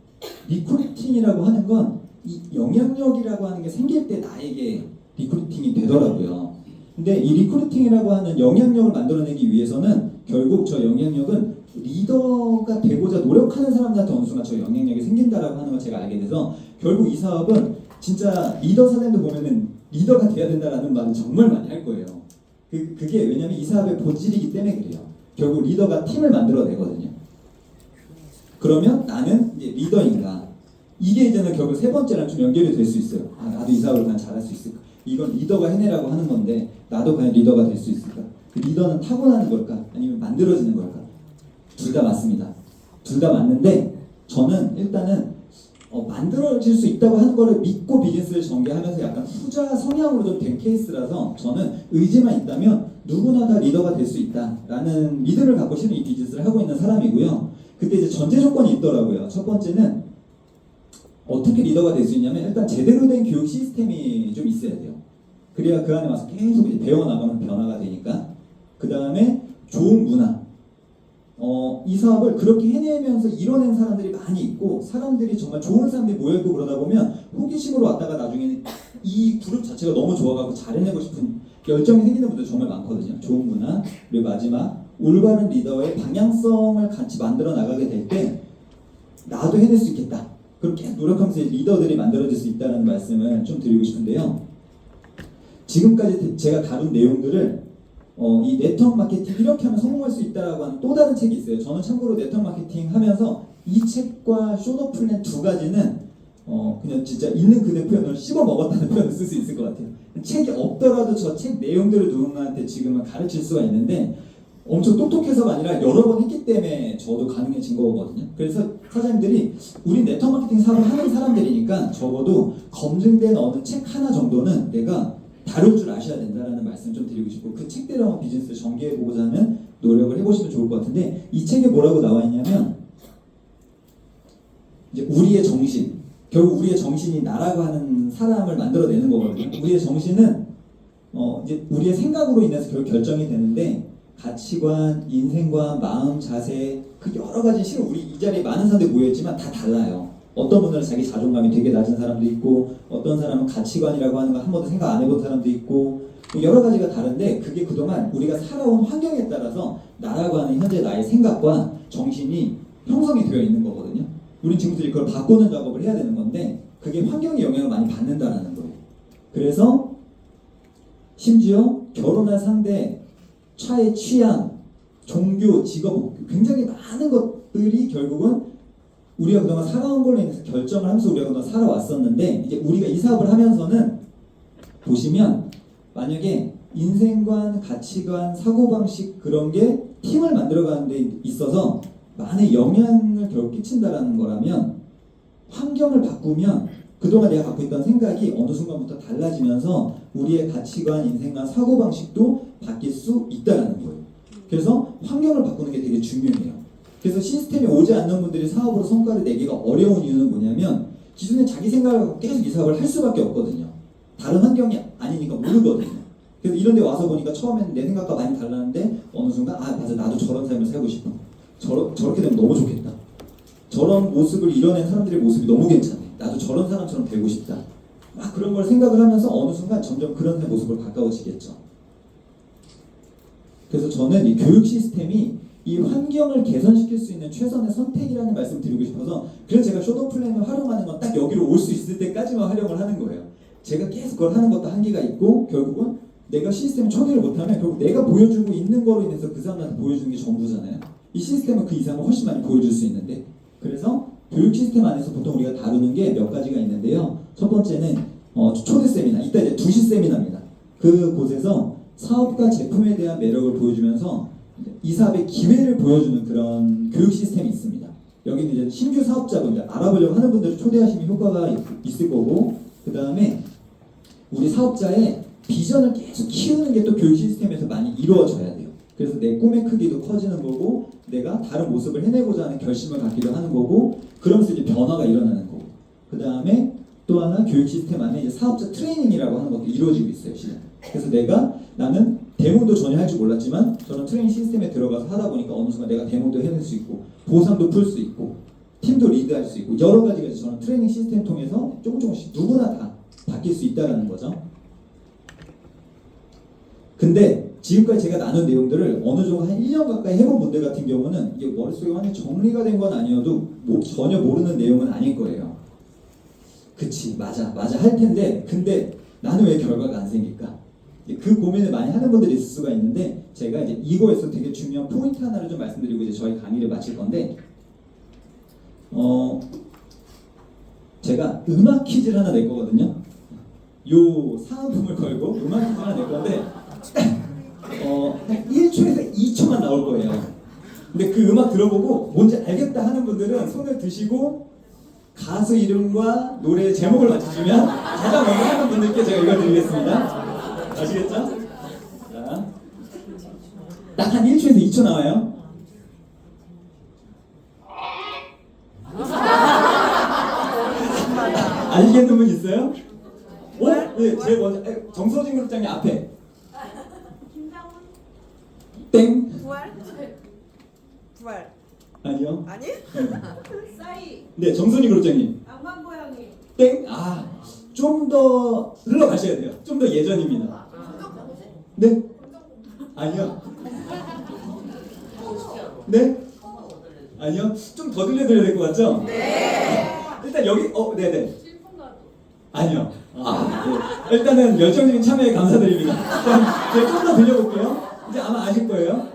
리크루팅이라고 하는 건 이 영향력이라고 하는 게 생길 때 나에게 리크루팅이 되더라고요. 근데 이 리크루팅이라고 하는 영향력을 만들어내기 위해서는 결국 저 영향력은 리더가 되고자 노력하는 사람들한테 어느 순간 저 영향력이 생긴다라고 하는 걸 제가 알게 돼서 결국 이 사업은 진짜 리더 사장도 보면은 리더가 돼야 된다라는 말은 정말 많이 할 거예요. 그게 왜냐면 이 사업의 본질이기 때문에 그래요. 결국 리더가 팀을 만들어내거든요. 그러면 나는 이제 리더인가? 이게 이제는 결국 세 번째랑 좀 연결이 될 수 있어요. 아, 나도 이 사업을 과연 잘할 수 있을까? 이건 리더가 해내라고 하는 건데 나도 과연 리더가 될 수 있을까? 그 리더는 타고나는 걸까? 아니면 만들어지는 걸까? 둘 다 맞습니다. 둘 다 맞는데 저는 일단은 만들어질 수 있다고 하는 거를 믿고 비즈니스를 전개하면서 약간 후자 성향으로 좀 된 케이스라서 저는 의지만 있다면 누구나 다 리더가 될 수 있다라는 믿음을 갖고 실은 이 비즈니스를 하고 있는 사람이고요. 근데 이제 전제 조건이 있더라고요. 첫 번째는 어떻게 리더가 될 수 있냐면 일단 제대로 된 교육 시스템이 좀 있어야 돼요. 그래야 그 안에 와서 계속 이제 배워나가면 변화가 되니까. 그 다음에 좋은 문화. 이 사업을 그렇게 해내면서 이뤄낸 사람들이 많이 있고 사람들이 정말 좋은 사람들이 모여있고 그러다 보면 호기심으로 왔다가 나중에는 이 그룹 자체가 너무 좋아가지고 잘해내고 싶은 열정이 생기는 분들 정말 많거든요. 좋은 문화. 그리고 마지막 올바른 리더의 방향성을 같이 만들어 나가게 될 때 나도 해낼 수 있겠다. 그렇게 노력하면서 리더들이 만들어질 수 있다는 말씀을 좀 드리고 싶은데요. 지금까지 제가 다룬 내용들을 이 네트워크 마케팅 이렇게 하면 성공할 수 있다라고 하는 또 다른 책이 있어요. 저는 참고로 네트워크 마케팅 하면서 이 책과 쇼더 플랜 두 가지는 그냥 진짜 있는 그대 표현을 씹어 먹었다는 표현을 쓸 수 있을 것 같아요. 책이 없더라도 저 책 내용들을 누군가한테 지금은 가르칠 수가 있는데 엄청 똑똑해서가 아니라 여러 번 했기 때문에 저도 가능해진 거거든요. 그래서 사장님들이 우리 네트워크 마케팅 사업을 하는 사람들이니까 적어도 검증된 어느 책 하나 정도는 내가 다룰 줄 아셔야 된다라는 말씀 좀 드리고 싶고 그 책대로 한번 비즈니스를 전개해보고자 하는 노력을 해보시면 좋을 것 같은데 이 책에 뭐라고 나와 있냐면 이제 우리의 정신 결국 우리의 정신이 나라고 하는 사람을 만들어내는 거거든요. 우리의 정신은 이제 우리의 생각으로 인해서 결국 결정이 되는데 가치관, 인생관, 마음, 자세 그 여러 가지 실은 우리 이 자리에 많은 사람들이 모여있지만 다 달라요. 어떤 분들은 자기 자존감이 되게 낮은 사람도 있고 어떤 사람은 가치관이라고 하는 거 한 번도 생각 안 해본 사람도 있고 여러 가지가 다른데 그게 그동안 우리가 살아온 환경에 따라서 나라고 하는 현재 나의 생각과 정신이 형성이 되어 있는 거거든요. 우리 친구들이 그걸 바꾸는 작업을 해야 되는 건데 그게 환경의 영향을 많이 받는다라는 거예요. 그래서 심지어 결혼할 상대, 차의 취향, 종교, 직업 굉장히 많은 것들이 결국은 우리가 그동안 살아온 걸로 인해서 결정을 하면서 우리가 그동안 살아왔었는데 이제 우리가 이 사업을 하면서는 보시면 만약에 인생관, 가치관, 사고방식 그런 게 팀을 만들어가는 데 있어서 많은 영향을 결국 끼친다라는 거라면 환경을 바꾸면 그동안 내가 갖고 있던 생각이 어느 순간부터 달라지면서 우리의 가치관, 인생관, 사고방식도 바뀔 수 있다는 거예요. 그래서 환경을 바꾸는 게 되게 중요해요. 그래서 시스템에 오지 않는 분들이 사업으로 성과를 내기가 어려운 이유는 뭐냐면 기존에 자기 생각을 갖고 계속 이 사업을 할 수밖에 없거든요. 다른 환경이 아니니까 모르거든요. 그래서 이런 데 와서 보니까 처음에는 내 생각과 많이 달랐는데 어느 순간 아 맞아 나도 저런 삶을 살고 싶어. 저렇게 되면 너무 좋겠다. 저런 모습을 이뤄낸 사람들의 모습이 너무 괜찮네. 나도 저런 사람처럼 되고 싶다. 막 그런 걸 생각을 하면서 어느 순간 점점 그런 모습으로 가까워지겠죠. 그래서 저는 이 교육 시스템이 이 환경을 개선시킬 수 있는 최선의 선택이라는 말씀을 드리고 싶어서 그래서 제가 쇼더 플랜을 활용하는 건 딱 여기로 올 수 있을 때까지만 활용을 하는 거예요. 제가 계속 그걸 하는 것도 한계가 있고 결국은 내가 시스템을 초기를 못하면 결국 내가 보여주고 있는 거로 인해서 그 사람한테 보여주는 게 전부잖아요. 이 시스템은 그 이상을 훨씬 많이 보여줄 수 있는데 그래서 교육 시스템 안에서 보통 우리가 다루는 게 몇 가지가 있는데요. 첫 번째는 초대 세미나, 이따 이제 2시 세미나입니다. 그곳에서 사업과 제품에 대한 매력을 보여주면서 이 사업의 기회를 보여주는 그런 교육 시스템이 있습니다. 여기는 이제 신규 사업자분들, 알아보려고 하는 분들을 초대하시면 효과가 있을 거고 그 다음에 우리 사업자의 비전을 계속 키우는 게 또 교육 시스템에서 많이 이루어져야 돼요. 그래서 내 꿈의 크기도 커지는 거고 내가 다른 모습을 해내고자 하는 결심을 갖기도 하는 거고 그러면서 이제 변화가 일어나는 거고 그 다음에 또 하나 교육 시스템 안에 이제 사업자 트레이닝이라고 하는 것도 이루어지고 있어요. 실은. 그래서 나는 데모도 전혀 할 줄 몰랐지만 저는 트레이닝 시스템에 들어가서 하다 보니까 어느 순간 내가 데모도 해낼 수 있고 보상도 풀 수 있고 팀도 리드할 수 있고 여러 가지가 이제 저는 트레이닝 시스템 통해서 조금씩 누구나 다 바뀔 수 있다라는 거죠. 근데 지금까지 제가 나눈 내용들을 어느 정도 한 1년 가까이 해본 분들 같은 경우는 이게 머릿속에 완전히 정리가 된 건 아니어도 전혀 모르는 내용은 아닐 거예요. 그치, 맞아 할 텐데 근데 나는 왜 결과가 안 생길까? 그 고민을 많이 하는 분들이 있을 수가 있는데 제가 이제 이거에서 되게 중요한 포인트 하나를 좀 말씀드리고 이제 저희 강의를 마칠 건데 제가 음악 퀴즈를 하나 낼 거거든요. 요 사은품을 걸고 음악 퀴즈 하나 낼 건데 한 1초에서 2초만 나올 거예요. 근데 그 음악 들어보고 뭔지 알겠다 하는 분들은 손을 드시고 가수 이름과 노래 제목을 맞추시면 가장 먼저 하는 분들께 제가 읽어드리겠습니다. 아시겠죠? 자, 딱 한 1초에서 2초 나와요. 알겠는 분 있어요? 오? 네, 제일 먼저 정서진 그룹장님 앞에. 김장훈? 땡. 부활? 부활? 아니요. 아니? 싸이? 네, 정선희 그룹장님. 악만 고양이? 땡. 좀 더 흘러가셔야 돼요. 좀 더 예전입니다. 네? 아니요. 네? 아니요. 좀 더 들려드려야 될 것 같죠? 네. 일단 여기 네네. 아니요. 네. 일단은 열정적인 참여에 감사드립니다. 제가 좀 더 들려볼게요. 이제 아마 아실 거예요.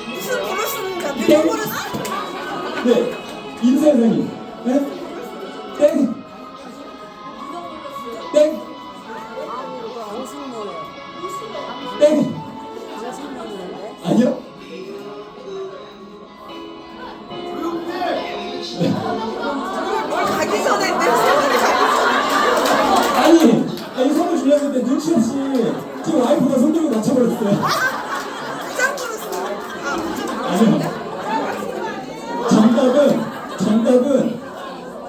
무슨 부르시는가? 땡. 내가 부르시 네. 임세현님. 네? 땡. 땡. 땡. 아니요. 뭘 가기 전에 내 생각이 가기 전에 아니 선물 주려고 했는데 눈치 없이 지금 와이프가 손 들고 맞춰버렸어요. 부장 부르시 아니요. 정답은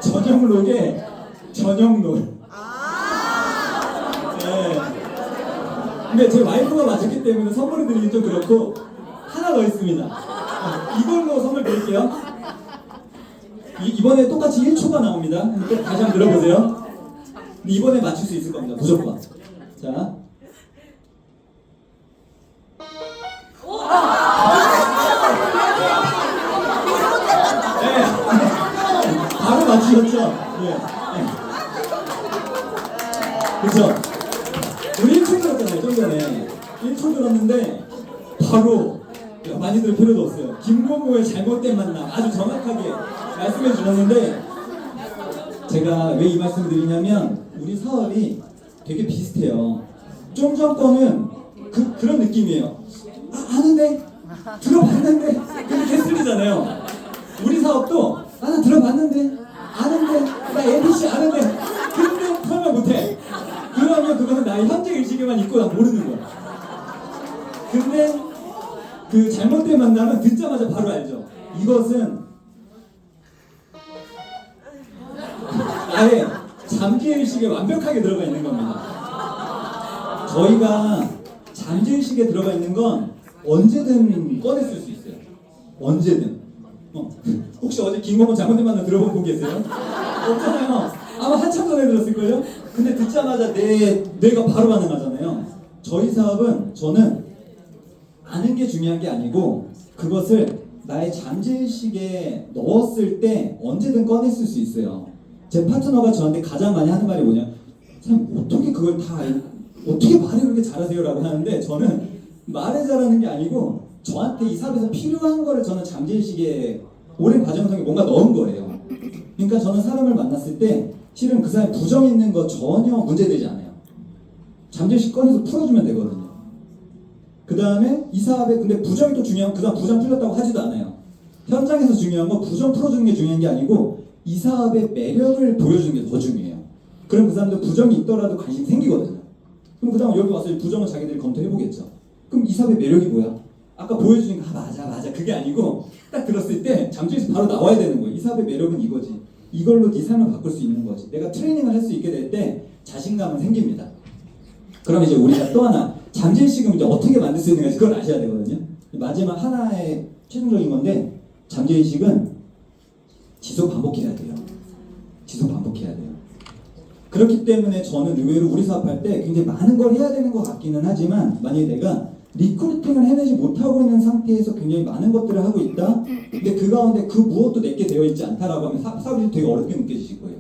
전영록의 전영놀. 네. 근데 제 와이프가 맞췄기 때문에 선물을 드리기 좀 그렇고 하나 더 있습니다. 이걸로 선물 드릴게요. 이번에 똑같이 1초가 나옵니다. 다시 한번 들어보세요. 근데 이번에 맞출 수 있을 겁니다. 무조건. 자. 네. 바로 맞추셨죠? 네. 그렇죠? 우리 1초 들었잖아요, 좀 전에. 1초 들었는데 바로 많이 들을 필요도 없어요. 김건모의 잘못된 만남 아주 정확하게 말씀해 주셨는데 제가 왜 이 말씀을 드리냐면 우리 사업이 되게 비슷해요. 좀 전 거는 그런 느낌이에요. 아는데 들어봤는데 근데 개슬리잖아요. 우리 사업도 나 들어봤는데 아는데 나 ABC 아는데 근데 설명 못해. 그러면 그거는 나의 현재 일시에만 있고 난 모르는 거야. 근데 그 잘못된 만남은 듣자마자 바로 알죠. 이것은 아예 잠재의식에 완벽하게 들어가 있는 겁니다. 저희가 잠재의식에 들어가 있는 건 언제든 꺼냈을 수 있어요. 언제든. 혹시 어제 김건모 잘못된 만남 들어본 분 계세요? 없잖아요. 아마 한참 전에 들었을걸요? 근데 듣자마자 뇌가 바로 반응하잖아요. 저희 사업은 저는 아는 게 중요한 게 아니고 그것을 나의 잠재의식에 넣었을 때 언제든 꺼냈을 수 있어요. 제 파트너가 저한테 가장 많이 하는 말이 뭐냐, 선생님 어떻게 그걸 다 어떻게 말을 그렇게 잘하세요? 라고 하는데 저는 말을 잘하는 게 아니고 저한테 이 사업에서 필요한 거를 저는 잠재의식에 오랜 과정 속에 뭔가 넣은 거예요. 그러니까 저는 사람을 만났을 때 실은 그 사람이 부정 있는 거 전혀 문제되지 않아요. 잠재의식 꺼내서 풀어주면 되거든요. 그 다음에 이 사업에 근데 부정이 또 중요한, 그 다음 부정 풀렸다고 하지도 않아요. 현장에서 중요한 건 부정 풀어주는 게 중요한 게 아니고 이 사업의 매력을 보여주는 게 더 중요해요. 그럼 그 사람들 부정이 있더라도 관심이 생기거든요. 그럼 그 다음 여기 와서 부정을 자기들이 검토해보겠죠. 그럼 이 사업의 매력이 뭐야? 아까 보여주니까 맞아 그게 아니고 딱 들었을 때 잠재에서 바로 나와야 되는 거예요. 이 사업의 매력은 이거지. 이걸로 네 삶을 바꿀 수 있는 거지. 내가 트레이닝을 할 수 있게 될 때 자신감은 생깁니다. 그럼 이제 우리가 또 하나 잠재의식은 이제 어떻게 만들 수 있는가 그걸 아셔야 되거든요. 마지막 하나의 최종적인 건데 잠재의식은 지속 반복해야 돼요. 지속 반복해야 돼요. 그렇기 때문에 저는 의외로 우리 사업할 때 굉장히 많은 걸 해야 되는 것 같기는 하지만 만약에 내가 리크루팅을 해내지 못하고 있는 상태에서 굉장히 많은 것들을 하고 있다. 근데 그 가운데 그 무엇도 내게 되어 있지 않다라고 하면 사업이 되게 어렵게 느껴지실 거예요.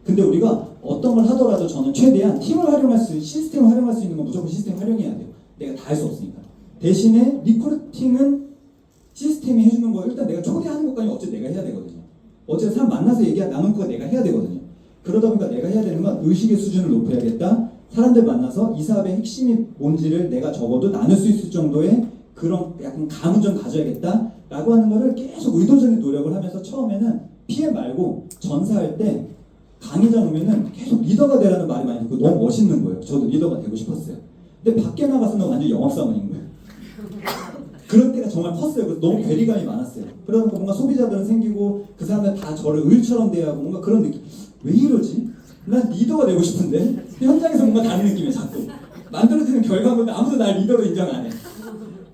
근데 우리가 어떤 걸 하더라도 저는 최대한 팀을 활용할 수, 시스템을 활용할 수 있는 건 무조건 시스템 활용해야 돼요. 내가 다 할 수 없으니까. 대신에 리크루팅은 시스템이 해주는 거 일단 내가 초대하는 것까지 어쨌든 내가 해야 되거든요. 어쨌든 사람 만나서 나눈 거 내가 해야 되거든요. 그러다 보니까 내가 해야 되는 건 의식의 수준을 높여야겠다. 사람들 만나서 이 사업의 핵심이 뭔지를 내가 적어도 나눌 수 있을 정도의 그런 약간 감은 좀 가져야겠다 라고 하는 거를 계속 의도적인 노력을 하면서 처음에는 PM 말고 전사할 때 강의자 오면은 계속 리더가 되라는 말이 많이 듣고 너무 멋있는 거예요. 저도 리더가 되고 싶었어요. 근데 밖에 나가서는 완전 영업사원인 거예요. 그런 때가 정말 컸어요. 그래서 너무 괴리감이 많았어요. 그러다 보니까 뭔가 소비자들은 생기고 그 사람들 다 저를 을처럼 대하고 뭔가 그런 느낌. 왜 이러지? 난 리더가 되고 싶은데 현장에서 뭔가 다른 느낌이야 자꾸. 만들어지는 결과물인데 아무도 날 리더로 인정 안 해.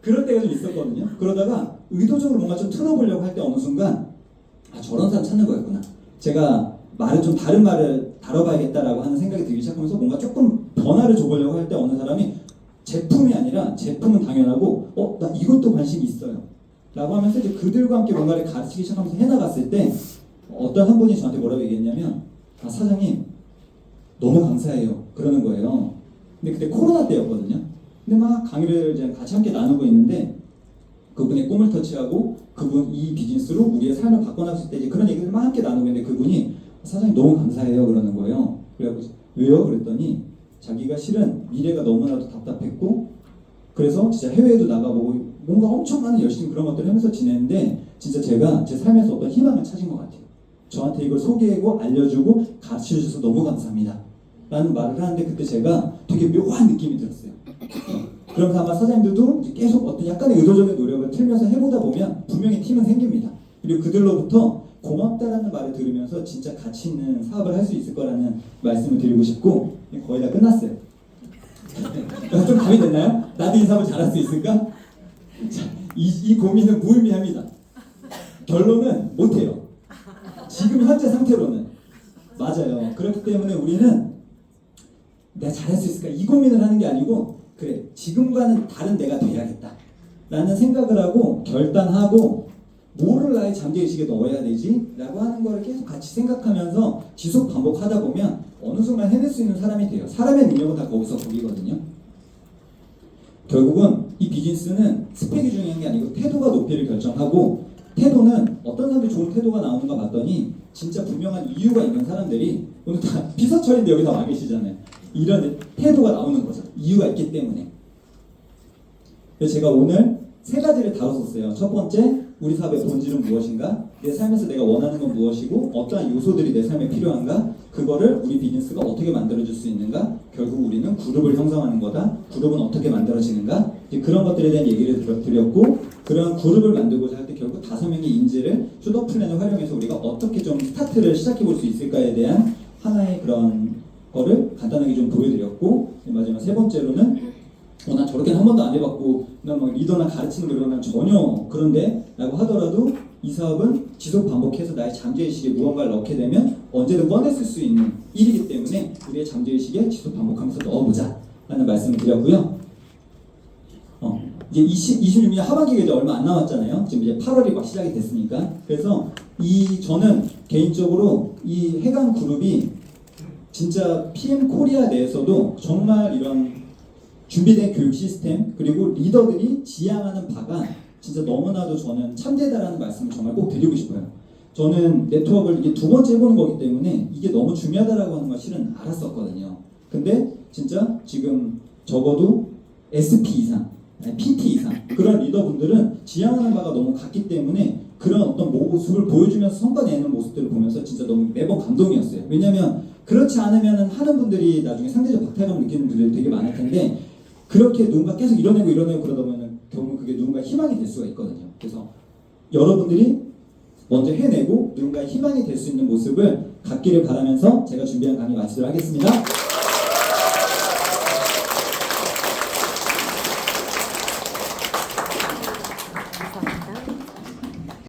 그럴 때가 좀 있었거든요. 그러다가 의도적으로 뭔가 좀 틀어보려고 할 때 어느 순간 아 저런 사람 찾는 거였구나. 제가 말을 좀 다른 말을 다뤄봐야겠다라고 하는 생각이 들기 시작하면서 뭔가 조금 변화를 줘보려고 할 때 어느 사람이 제품이 아니라 제품은 당연하고 나 이것도 관심이 있어요 라고 하면서 이제 그들과 함께 뭔가를 가르치기 시작하면서 해나갔을 때 어떤 한 분이 저한테 뭐라고 얘기했냐면 사장님 너무 감사해요 그러는 거예요. 근데 그때 코로나 때였거든요. 근데 막 강의를 이제 같이 함께 나누고 있는데 그분의 꿈을 터치하고 그분 이 비즈니스로 우리의 삶을 바꿔나갈 수 있다 이제 그런 얘기를 막 함께 나누고 있는데 그분이 사장님 너무 감사해요 그러는 거예요. 그래가지고 왜요? 그랬더니 자기가 실은 미래가 너무나도 답답했고 그래서 진짜 해외에도 나가보고 뭔가 엄청 많은 열심히 그런 것들을 하면서 지냈는데 진짜 제가 제 삶에서 어떤 희망을 찾은 것 같아요. 저한테 이걸 소개하고 알려주고 가르쳐주셔서 너무 감사합니다 라는 말을 하는데 그때 제가 되게 묘한 느낌이 들었어요. 그러면서 아마 사장님들도 이제 계속 어떤 약간의 의도적인 노력을 틀면서 해보다 보면 분명히 팀은 생깁니다. 그리고 그들로부터 고맙다라는 말을 들으면서 진짜 가치 있는 사업을 할 수 있을 거라는 말씀을 드리고 싶고 거의 다 끝났어요. 좀 감이 됐나요? 나도 이 사업을 잘할 수 있을까? 자, 이 고민은 무의미합니다. 결론은 못해요. 지금 현재 상태로는 맞아요. 그렇기 때문에 우리는 내가 잘할 수 있을까 이 고민을 하는 게 아니고 그래 지금과는 다른 내가 돼야겠다 라는 생각을 하고 결단하고 뭐를 나의 잠재의식에 넣어야 되지? 라고 하는 걸 계속 같이 생각하면서 지속 반복하다 보면 어느 순간 해낼 수 있는 사람이 돼요. 사람의 능력은 다 거기서 보이거든요. 결국은 이 비즈니스는 스펙이 중요한 게 아니고 태도가 높이를 결정하고 태도는 어떤 사람들이 좋은 태도가 나오는가 봤더니 진짜 분명한 이유가 있는 사람들이 오늘 다 비서철인데 여기 다 와 계시잖아요. 이런 태도가 나오는 거죠. 이유가 있기 때문에. 그래서 제가 오늘 세 가지를 다뤘었어요. 첫 번째, 우리 사업의 본질은 무엇인가? 내 삶에서 내가 원하는 건 무엇이고 어떠한 요소들이 내 삶에 필요한가? 그거를 우리 비즈니스가 어떻게 만들어줄 수 있는가? 결국 우리는 그룹을 형성하는 거다. 그룹은 어떻게 만들어지는가? 이제 그런 것들에 대한 얘기를 드렸고 그런 그룹을 만들고자 할 때 결국 5명의 인재를 슈더 플랜을 활용해서 우리가 어떻게 좀 스타트를 시작해 볼 수 있을까에 대한 하나의 그런 거를 간단하게 좀 보여드렸고 마지막 세 번째로는 난 저렇게는 한 번도 안 해봤고 난 막 리더나 가르치는 거 이런 건 전혀 그런데 라고 하더라도 이 사업은 지속 반복해서 나의 잠재의식에 무언가를 넣게 되면 언제든 꺼냈을 수 있는 일이기 때문에 우리의 잠재의식에 지속 반복하면서 넣어보자 라는 말씀을 드렸고요. 이제 26년 하반기가 이제 얼마 안 남았잖아요. 지금 이제 8월이 막 시작이 됐으니까. 그래서 저는 개인적으로 이 해강 그룹이 진짜 PM 코리아 내에서도 정말 이런 준비된 교육 시스템 그리고 리더들이 지향하는 바가 진짜 너무나도 저는 참되다라는 말씀을 정말 꼭 드리고 싶어요. 저는 네트워크를 이게 2번째 해보는 거기 때문에 이게 너무 중요하다라고 하는 걸 실은 알았었거든요. 근데 진짜 지금 적어도 SP 이상, PT 이상 그런 리더분들은 지향하는 바가 너무 같기 때문에 그런 어떤 모습을 보여주면서 성과 내는 모습들을 보면서 진짜 너무 매번 감동이었어요. 왜냐하면 그렇지 않으면 하는 분들이 나중에 상대적 박탈감을 느끼는 분들이 되게 많을 텐데 그렇게 누군가 계속 이뤄내고 그러다 보면 결국 그게 누군가 희망이 될 수가 있거든요. 그래서 여러분들이 먼저 해내고 누군가의 희망이 될 수 있는 모습을 갖기를 바라면서 제가 준비한 강의 마치도록 하겠습니다.